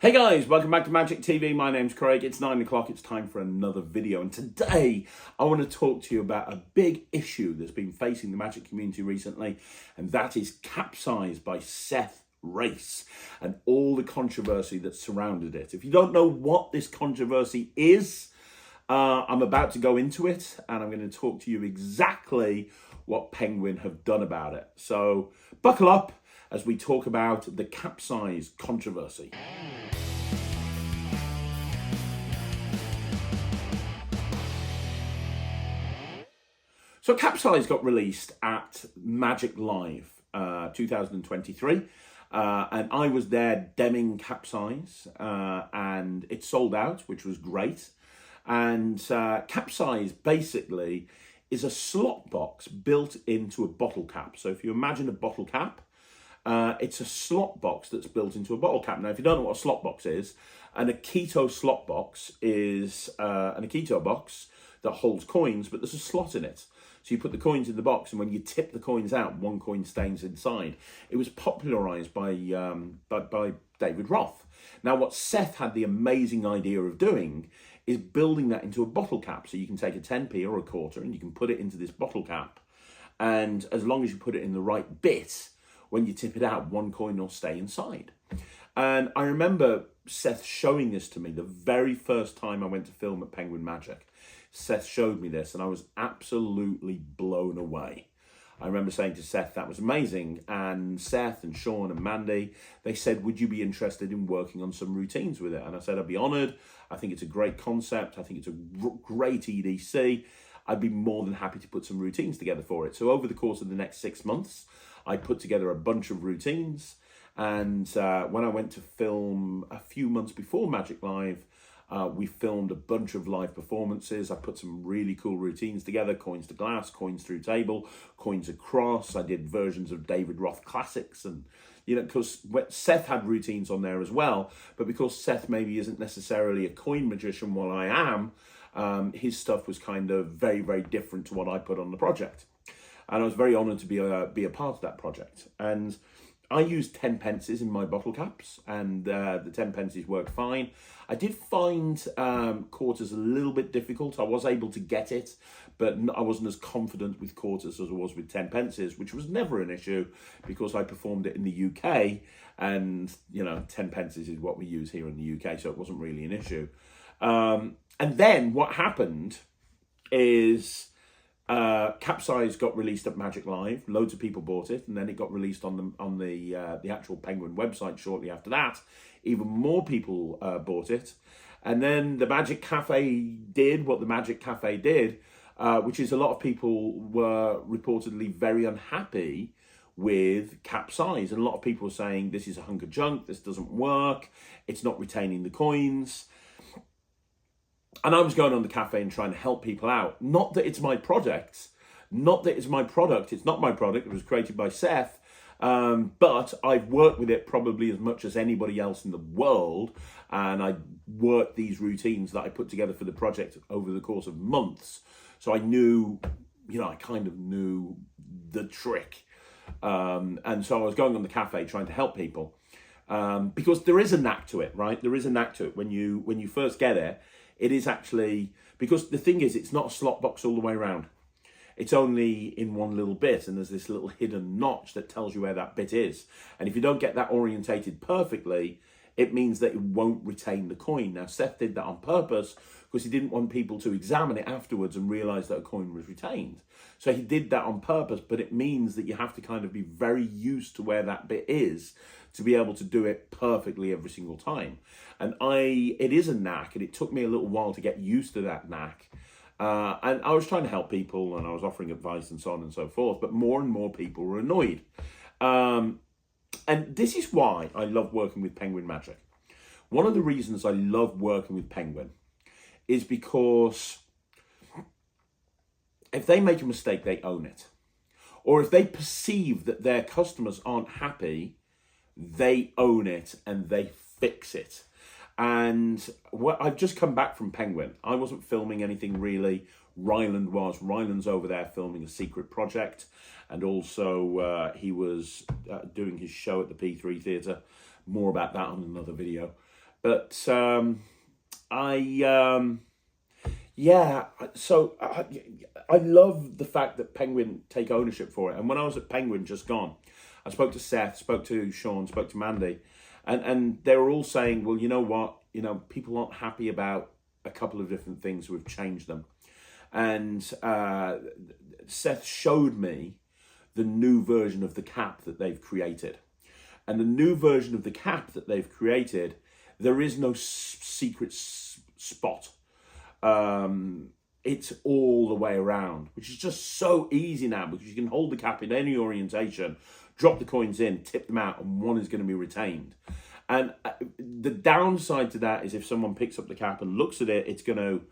Hey guys, welcome back to Magic TV. My name's Craig. It's 9 o'clock. It's time for another video. And today I want to talk to you about a big issue that's been facing the Magic community recently. And that is Capsize by Seth Race and all the controversy that surrounded it. If you don't know what this controversy is, I'm about to go into it and I'm going to talk to you exactly what Penguin have done about it. So buckle up as we talk about the Capsize controversy. So Capsize got released at Magic Live 2023, and I was there demming Capsize, and it sold out, which was great. And Capsize basically is a slot box built into a bottle cap. So if you imagine a bottle cap, it's a slot box that's built into a bottle cap. Now, if you don't know what a slot box is, an Akito slot box is an Akito box that holds coins, but there's a slot in it. So you put the coins in the box, and when you tip the coins out, one coin stays inside. It was popularized by David Roth. Now, what Seth had the amazing idea of doing is building that into a bottle cap. So you can take a 10p or a quarter, and you can put it into this bottle cap. And as long as you put it in the right bit, when you tip it out, one coin will stay inside. And I remember Seth showing this to me the very first time I went to film at Penguin Magic. Seth showed me this and I was absolutely blown away. I remember saying to Seth, that was amazing. And Seth and Sean and Mandy, they said, would you be interested in working on some routines with it? And I said, I'd be honored. I think it's a great concept. I think it's a great EDC. I'd be more than happy to put some routines together for it. So over the course of the next 6 months, I put together a bunch of routines. And when I went to film a few months before Magic Live, we filmed a bunch of live performances. I put some really cool routines together: coins to glass, coins through table, coins across. I did versions of David Roth classics, and because Seth had routines on there as well, but because Seth maybe isn't necessarily a coin magician while I am, his stuff was kind of very, very different to what I put on the project. And I was very honored to be a part of that project. And I used 10 pences in my bottle caps, and the 10 pences worked fine. I did find quarters a little bit difficult. I was able to get it, but I wasn't as confident with quarters as I was with 10 pences, which was never an issue because I performed it in the UK, and 10 pences is what we use here in the UK, so it wasn't really an issue. And then what happened is Capsize got released at Magic Live. Loads of people bought it, and then it got released on the actual Penguin website shortly after that. Even more people bought it, and then the Magic Cafe did what the Magic Cafe did, which is a lot of people were reportedly very unhappy with Capsize, and a lot of people were saying this is a hunk of junk, this doesn't work, it's not retaining the coins. And I was going on the cafe and trying to help people out. Not that it's my product. Not that it's my product. It's not my product. It was created by Seth. But I've worked with it probably as much as anybody else in the world. And I worked these routines that I put together for the project over the course of months. So I knew, I kind of knew the trick. And so I was going on the cafe trying to help people. Because there is a knack to it, right? There is a knack to it. When you first get it, it is actually, because the thing is, it's not a slot box all the way around. It's only in one little bit, and there's this little hidden notch that tells you where that bit is. And if you don't get that orientated perfectly, it means that it won't retain the coin. Now, Seth did that on purpose because he didn't want people to examine it afterwards and realize that a coin was retained. So he did that on purpose, but it means that you have to kind of be very used to where that bit is to be able to do it perfectly every single time. And it is a knack, and it took me a little while to get used to that knack. And I was trying to help people, and I was offering advice and so on and so forth, but more and more people were annoyed. And this is why I love working with Penguin Magic. One of the reasons I love working with Penguin is because if they make a mistake, they own it. Or if they perceive that their customers aren't happy, they own it and they fix it. And I've just come back from Penguin. I wasn't filming anything really. Ryland was. Ryland's over there filming a secret project. And also he was doing his show at the P3 Theatre. More about that on another video. But yeah, so I love the fact that Penguin take ownership for it. And when I was at Penguin just gone, I spoke to Seth, spoke to Sean, spoke to Mandy, and they were all saying, well, you know what, people aren't happy about a couple of different things. We've changed them. And Seth showed me the new version of the cap that they've created. And the new version of the cap that they've created, there is no secret spot. It's all the way around, which is just so easy now because you can hold the cap in any orientation, drop the coins in, tip them out, and one is going to be retained. And the downside to that is if someone picks up the cap and looks at it, it's going to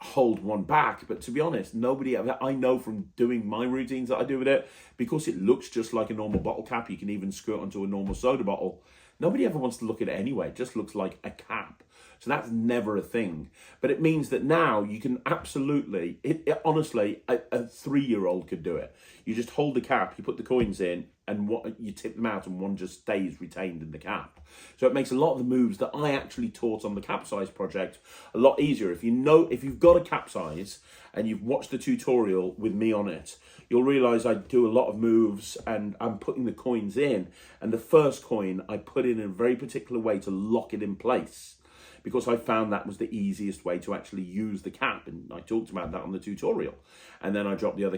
hold one back. But to be honest, I know from doing my routines that I do with it, because it looks just like a normal bottle cap, you can even screw it onto a normal soda bottle. Nobody ever wants to look at it anyway. It just looks like a cap. So that's never a thing. But it means that now you can absolutely, honestly, a 3-year-old could do it. You just hold the cap, you put the coins in, and you tip them out, and one just stays retained in the cap. So it makes a lot of the moves that I actually taught on the Capsize project a lot easier. If you've got a Capsize and you've watched the tutorial with me on it, you'll realize I do a lot of moves and I'm putting the coins in. And the first coin I put in a very particular way to lock it in place, because I found that was the easiest way to actually use the cap. And I talked about that on the tutorial. And then I dropped the other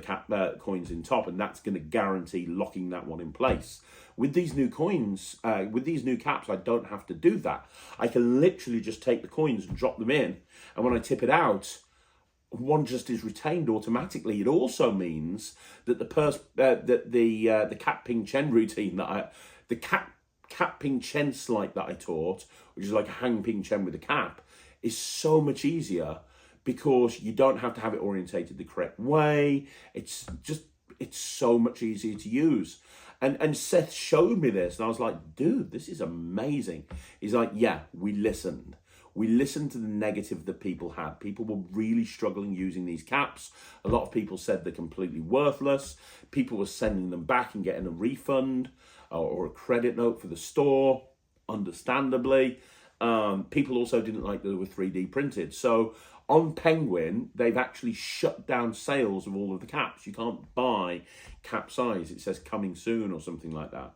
coins in top, and that's going to guarantee locking that one in place. With these new coins, with these new caps, I don't have to do that. I can literally just take the coins and drop them in. And when I tip it out, one just is retained automatically. It also means that the cap ping chen routine the cap ping chen sleight that I taught, which is like a hang ping chen with a cap, is so much easier because you don't have to have it orientated the correct way. It's so much easier to use. And Seth showed me this, and I was like, dude, this is amazing. He's like, yeah, we listened. We listened to the negative that people had. People were really struggling using these caps. A lot of people said they're completely worthless. People were sending them back and getting a refund or a credit note for the store, understandably. People also didn't like that they were 3D printed. So on Penguin, they've actually shut down sales of all of the caps. You can't buy Capsize. It says coming soon or something like that.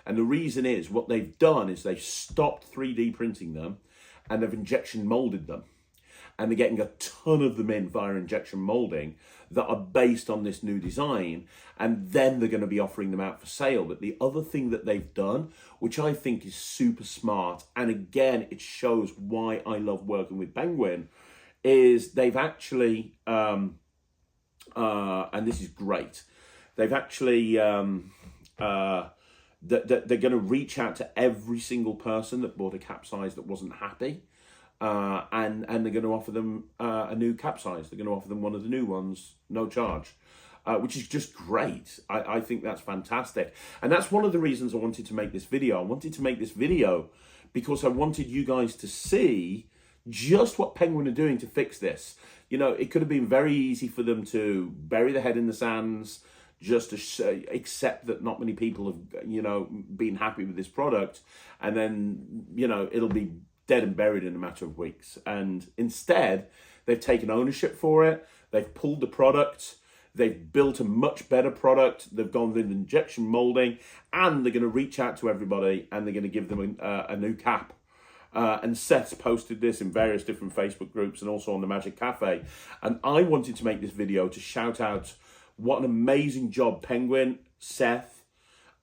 And the reason is, what they've done is they've stopped 3D printing them, and they've injection molded them. And they're getting a ton of them in via injection molding that are based on this new design. And then they're going to be offering them out for sale. But the other thing that they've done, which I think is super smart, and again, it shows why I love working with Penguin, is they've actually, and this is great, they've actually, they're going to reach out to every single person that bought a Capsize that wasn't happy. And they're going to offer them a new Capsize. They're going to offer them one of the new ones, no charge, which is just great. I think that's fantastic. And that's one of the reasons I wanted to make this video. I wanted to make this video because I wanted you guys to see just what Penguin are doing to fix this. It could have been very easy for them to bury their head in the sands, just to accept that not many people have, been happy with this product. And then, it'll be dead and buried in a matter of weeks. And instead, they've taken ownership for it. They've pulled the product. They've built a much better product. They've gone with injection molding, and they're going to reach out to everybody, and they're going to give them a new cap. And Seth's posted this in various different Facebook groups and also on the Magic Cafe. And I wanted to make this video to shout out what an amazing job Penguin, Seth,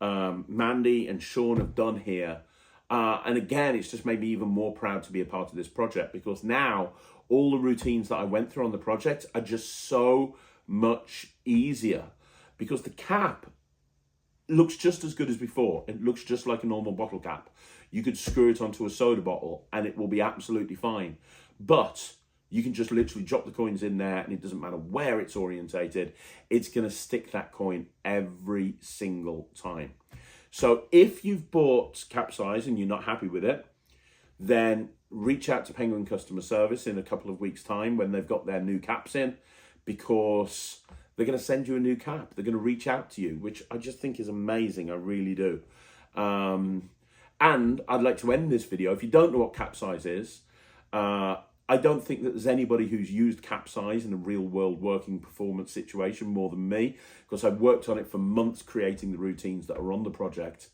Mandy and Sean have done here. And again, it's just made me even more proud to be a part of this project, because now all the routines that I went through on the project are just so much easier, because the cap looks just as good as before. It looks just like a normal bottle cap. You could screw it onto a soda bottle and it will be absolutely fine. But you can just literally drop the coins in there, and it doesn't matter where it's orientated. It's going to stick that coin every single time. So if you've bought Capsize and you're not happy with it, then reach out to Penguin Customer Service in a couple of weeks' time when they've got their new caps in, because they're going to send you a new cap. They're going to reach out to you, which I just think is amazing. I really do. And I'd like to end this video. If you don't know what Capsize is, I don't think that there's anybody who's used Capsize in a real world working performance situation more than me, because I've worked on it for months creating the routines that are on the project.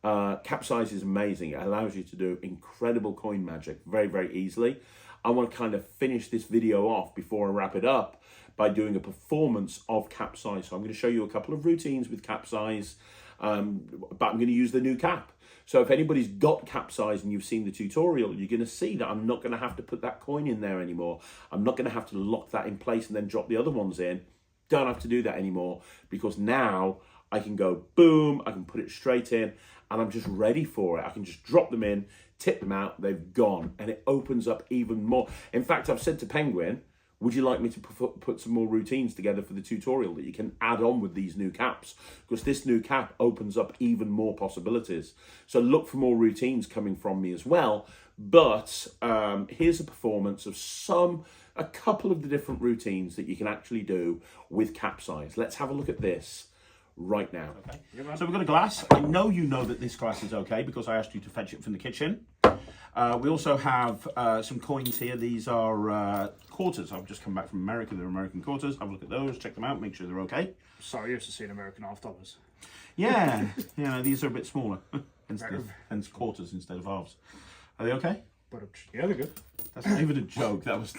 Capsize is amazing. It allows you to do incredible coin magic very, very easily. I want to kind of finish this video off before I wrap it up by doing a performance of Capsize. So I'm going to show you a couple of routines with Capsize, but I'm going to use the new cap. So if anybody's got Capsize and you've seen the tutorial, you're going to see that I'm not going to have to put that coin in there anymore. I'm not going to have to lock that in place and then drop the other ones in. Don't have to do that anymore, because now I can go boom, I can put it straight in, and I'm just ready for it. I can just drop them in, tip them out, they've gone, and it opens up even more. In fact, I've said to Penguin, would you like me to put some more routines together for the tutorial that you can add on with these new caps? Because this new cap opens up even more possibilities. So look for more routines coming from me as well. But here's a performance of a couple of the different routines that you can actually do with Capsize. Let's have a look at this right now. Okay. So we've got a glass. I know you know that this glass is okay because I asked you to fetch it from the kitchen. We also have some coins here. These are quarters. I've just come back from America. They're American quarters. Have a look at those, check them out, make sure they're okay. Sorry, you're used to seeing American half dollars. Yeah, yeah, these are a bit smaller. hence quarters instead of halves. Are they okay? But yeah, they're good. That's not even a joke. That was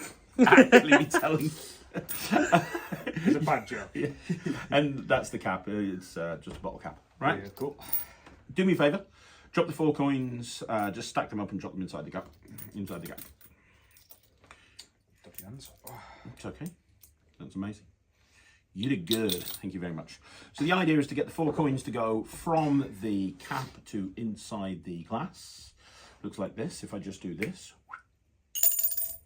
actually me telling. It's a bad joke. Yeah. And that's the cap. It's just a bottle cap, right? Yeah, cool. Do me a favour. Drop the 4 coins, just stack them up and drop them inside the gap. Dirty hands. It's okay. That's amazing. You did good. Thank you very much. So the idea is to get the 4 coins to go from the cap to inside the glass. Looks like this. If I just do this,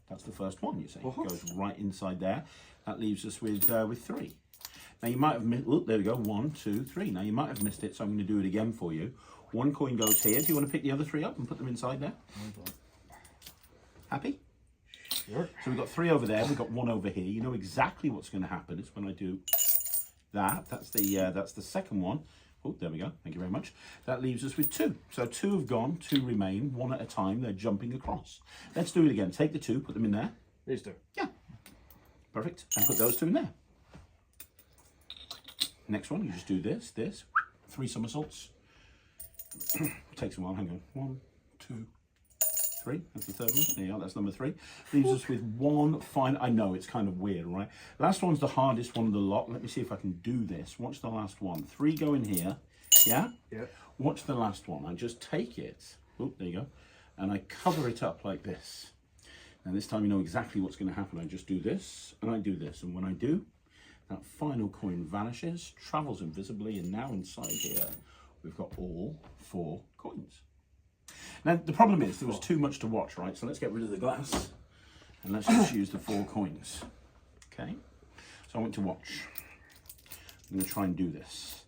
that's the first one, you see. It goes right inside there. That leaves us with 3. Now you might have missed, there we go, 1, 2, 3. Now you might have missed it, so I'm going to do it again for you. 1 coin goes here. Do you want to pick the other 3 up and put them inside there? Happy? Sure. So we've got 3 over there. We've got 1 over here. You know exactly what's going to happen. It's when I do that. That's the second one. Oh, there we go. Thank you very much. That leaves us with 2. So 2 have gone. 2 remain. 1 at a time. They're jumping across. Let's do it again. Take the 2. Put them in there. These 2. Yeah. Perfect. And put those 2 in there. Next one. You just do this. 3 somersaults. Takes a while, hang on. 1, 2, 3. That's the third one. There you are, that's number 3. Leaves us with 1 final. I know it's kind of weird, right? Last one's the hardest one of the lot. Let me see if I can do this. Watch the last one. 3 go in here. Yeah? Yeah. Watch the last one. I just take it. Oh, there you go. And I cover it up like this. And this time you know exactly what's going to happen. I just do this and I do this. And when I do, that final coin vanishes, travels invisibly, and now inside here, we've got all 4 coins. Now, the problem is there was too much to watch, right? So let's get rid of the glass and let's just use the 4 coins. Okay? So I want to watch. I'm going to try and do this.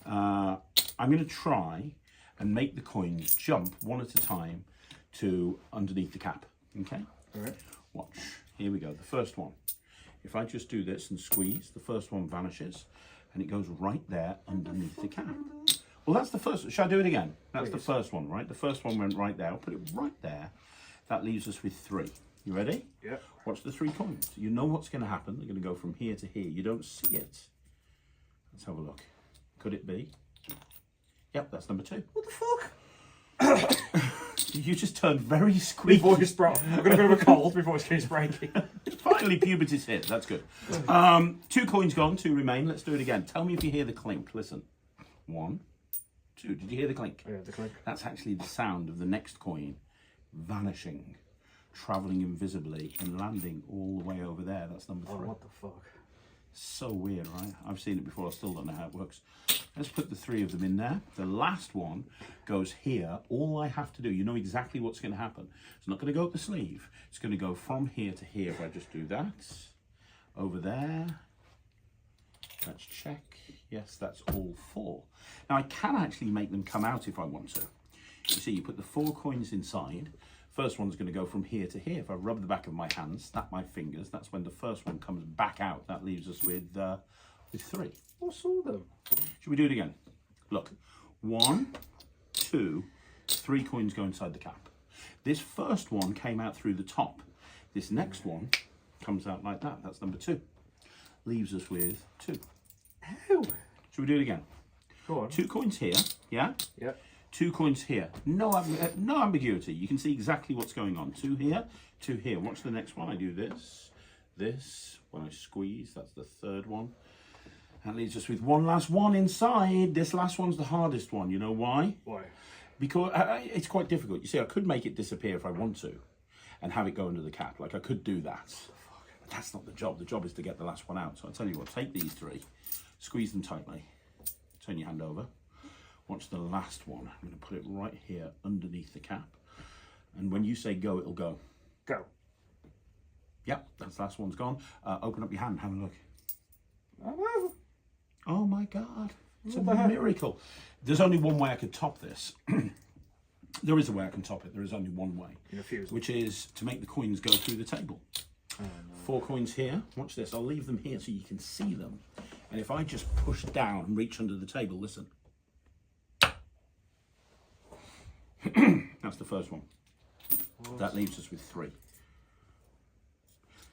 I'm going to try and make the coins jump one at a time to underneath the cap. Okay? All right. Watch. Here we go. The first one. If I just do this and squeeze, the first one vanishes and it goes right there underneath the cap. Well, that's the first. Shall I do it again? That's the first one, right? The first one went right there. I'll put it right there. That leaves us with 3. You ready? Yeah. Watch the 3 coins. You know what's going to happen. They're going to go from here to here. You don't see it. Let's have a look. Could it be? Yep, that's number 2. What the fuck? You just turned very squeaky. My voice broke. I've got a bit of a cold. My voice keeps breaking. Finally, puberty's hit. That's good. 2 coins gone. 2 remain. Let's do it again. Tell me if you hear the clink. Listen. 1, 2. Did you hear the clink? Yeah, the clink. That's actually the sound of the next coin vanishing, travelling invisibly and landing all the way over there. That's number 3. Oh, what the fuck? So weird, right? I've seen it before. I still don't know how it works. Let's put the 3 of them in there. The last one goes here. All I have to do, you know exactly what's going to happen. It's not going to go up the sleeve. It's going to go from here to here. If I just do that, over there. Let's check. Yes, that's all 4. Now I can actually make them come out if I want to. You see, you put the 4 coins inside. First one's going to go from here to here. If I rub the back of my hand, snap my fingers, that's when the first one comes back out. That leaves us with 3. What's all them? Should we do it again? Look, 1, 2, 3 coins go inside the cap. This first one came out through the top. This next one comes out like that. That's number 2. Leaves us with 2. Ow. Should we do it again? Go on. 2 coins here, yeah? Yep. 2 coins here. No ambiguity. You can see exactly what's going on. 2 here, 2 here. Watch the next one. I do this, this. When I squeeze, that's the 3rd one. That leaves us with one last one inside. This last one's the hardest one. You know why? Why? Because it's quite difficult. You see, I could make it disappear if I want to and have it go under the cap. Like, I could do that. But that's not the job. The job is to get the last one out. So I'll tell you what, take these 3, squeeze them tightly, turn your hand over. Watch the last one. I'm going to put it right here underneath the cap. And when you say go, it'll go. Go. Yep, that's the last one's gone. Open up your hand, have a look. Oh, Oh my God, it's a miracle. There's only one way I could top this. There is a way I can top it. There is only one way, which is to make the coins go through the table. Oh, no. 4 coins here. Watch this. I'll leave them here so you can see them. And if I just push down and reach under the table, listen. That's the first one. That leaves us with 3.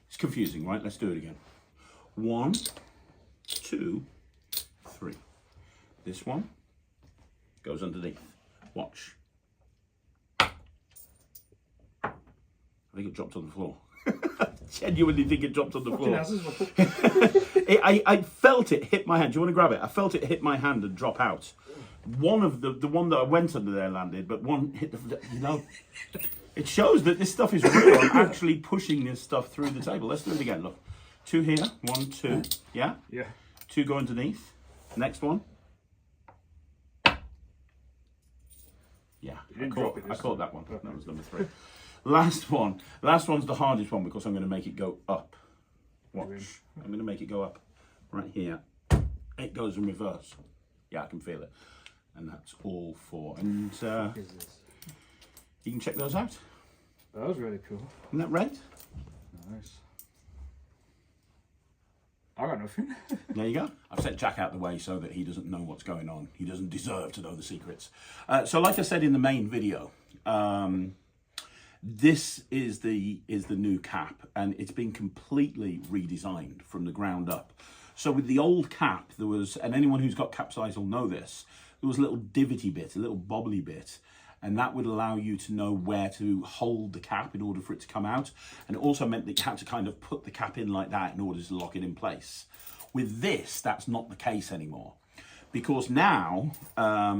It's confusing, right? Let's do it again. 1, 2, 3. This one goes underneath. Watch. I think it dropped on the floor. Genuinely think it dropped on the floor. I felt it hit my hand. Do you want to grab it? I felt it hit my hand and drop out. One of the one that I went under there landed, but one hit the, you know, it shows that this stuff is real. I'm actually pushing this stuff through the table. Let's do it again. Look, 2 here, 1, 2, yeah? Yeah. 2 go underneath. Next one. Yeah, I caught that one. That was number 3. Last one. Last one's the hardest one because I'm going to make it go up. Watch. I'm going to make it go up right here. It goes in reverse. Yeah, I can feel it. And that's all 4. And you can check those out. That was really cool. Isn't that right? Nice. I got nothing. There you go. I've sent Jack out the way so that he doesn't know what's going on. He doesn't deserve to know the secrets. So like I said in the main video, this is the new cap, and it's been completely redesigned from the ground up. So with the old cap, there was, and anyone who's got Capsize will know this, there was a little divotty bit, a little bobbly bit, and that would allow you to know where to hold the cap in order for it to come out. And it also meant that you had to kind of put the cap in like that in order to lock it in place. With this, that's not the case anymore. Because now,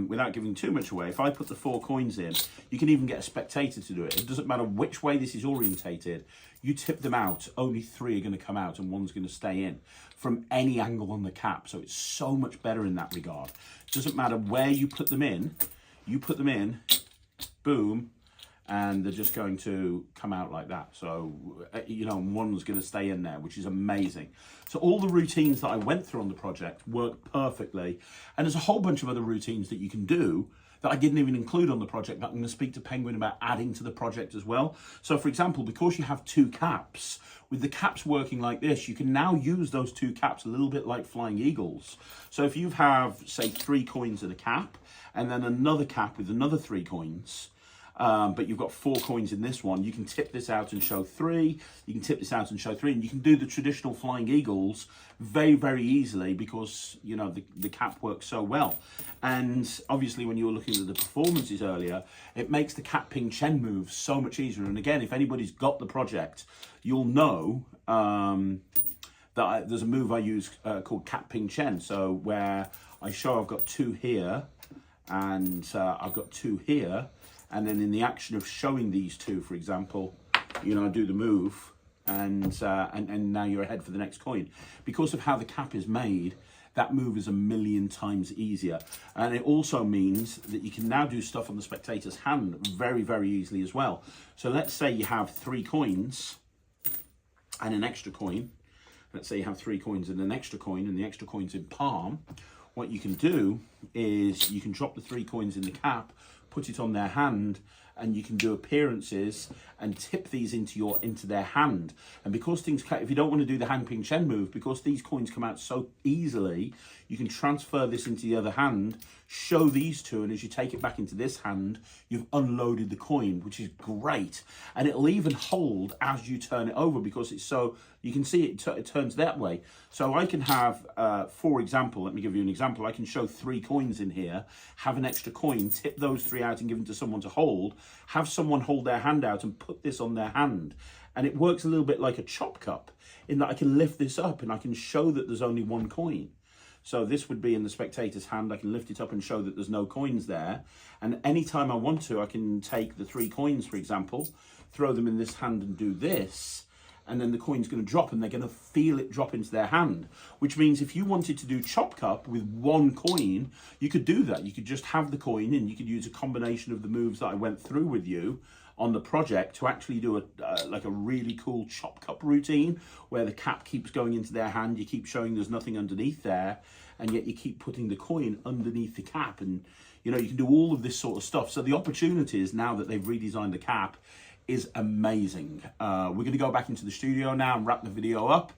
without giving too much away, if I put the 4 coins in, you can even get a spectator to do it. It doesn't matter which way this is orientated. You tip them out, only 3 are going to come out and 1's going to stay in from any angle on the cap. So it's so much better in that regard. It doesn't matter where you put them in, boom, and they're just going to come out like that. So, you know, 1's going to stay in there, which is amazing. So all the routines that I went through on the project work perfectly. And there's a whole bunch of other routines that you can do that I didn't even include on the project that I'm going to speak to Penguin about adding to the project as well. So for example, because you have 2 caps, with the caps working like this, you can now use those 2 caps a little bit like flying eagles. So if you have, say, 3 coins in a cap, and then another cap with another 3 coins, but you've got 4 coins in this one, you can tip this out and show 3, you can tip this out and show 3, and you can do the traditional flying eagles very, very easily because, you know, the cap works so well. And obviously when you were looking at the performances earlier, it makes the cap ping chen move so much easier. And again, if anybody's got the project, you'll know that there's a move I use called cap ping chen. So where I show I've got 2 here and I've got 2 here, and then in the action of showing these 2, for example, you know, I do the move, and now you're ahead for the next coin. Because of how the cap is made, that move is 1,000,000 times easier. And it also means that you can now do stuff on the spectator's hand very, very easily as well. So let's say you have 3 coins and an extra coin. Let's say you have 3 coins and an extra coin, and the extra coin's in palm. What you can do is you can drop the 3 coins in the cap, put it on their hand, and you can do appearances and tip these into their hand. And because things, if you don't want to do the hang ping chen move, because these coins come out so easily, you can transfer this into the other hand, show these two, and as you take it back into this hand, you've unloaded the coin, which is great. And it'll even hold as you turn it over, because it's so, you can see it turns that way. So I can have, for example, let me give you an example. I can show 3 coins in here, have an extra coin, tip those 3 out and give them to someone to hold, have someone hold their hand out and put this on their hand. And it works a little bit like a chop cup, in that I can lift this up and I can show that there's only 1 coin. So this would be in the spectator's hand. I can lift it up and show that there's no coins there. And anytime I want to, I can take the 3 coins, for example, throw them in this hand and do this. And then the coin's going to drop and they're going to feel it drop into their hand. Which means if you wanted to do chop cup with 1 coin, you could do that. You could just have the coin and you could use a combination of the moves that I went through with you on the project to actually do like a really cool chop cup routine, where the cap keeps going into their hand, you keep showing there's nothing underneath there, and yet you keep putting the coin underneath the cap, and you know, you can do all of this sort of stuff. So the opportunities, now that they've redesigned the cap, is amazing. We're going to go back into the studio now and wrap the video up,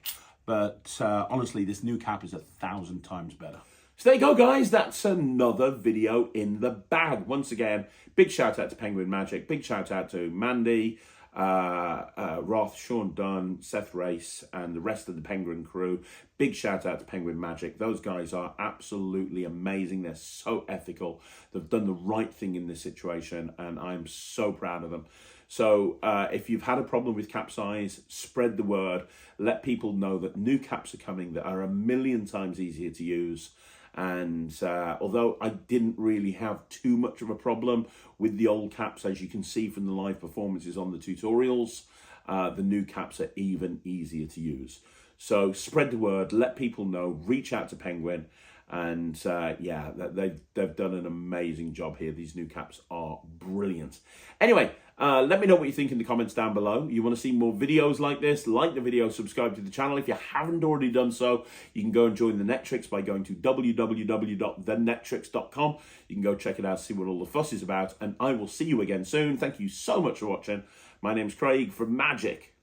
but honestly, this new cap is 1,000 times better. So there you go, guys. That's another video in the bag. Once again, big shout out to Penguin Magic. Big shout out to Mandy, Roth, Sean Dunn, Seth Race, and the rest of the Penguin crew. Big shout out to Penguin Magic. Those guys are absolutely amazing. They're so ethical. They've done the right thing in this situation, and I'm so proud of them. So if you've had a problem with Capsize, spread the word. Let people know that new caps are coming that are 1,000,000 times easier to use. And although I didn't really have too much of a problem with the old caps, as you can see from the live performances on the tutorials, the new caps are even easier to use. So spread the word, let people know, reach out to Penguin, and yeah, they've done an amazing job here. These new caps are brilliant. Anyway, let me know what you think in the comments down below. You want to see more videos like this? Like the video, subscribe to the channel. If you haven't already done so, you can go and join the Netrix by going to www.thenetrix.com. You can go check it out, see what all the fuss is about, and I will see you again soon. Thank you so much for watching. My name's Craig from Magic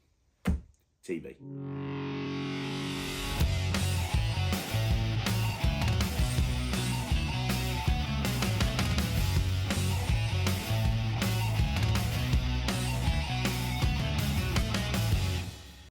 TV.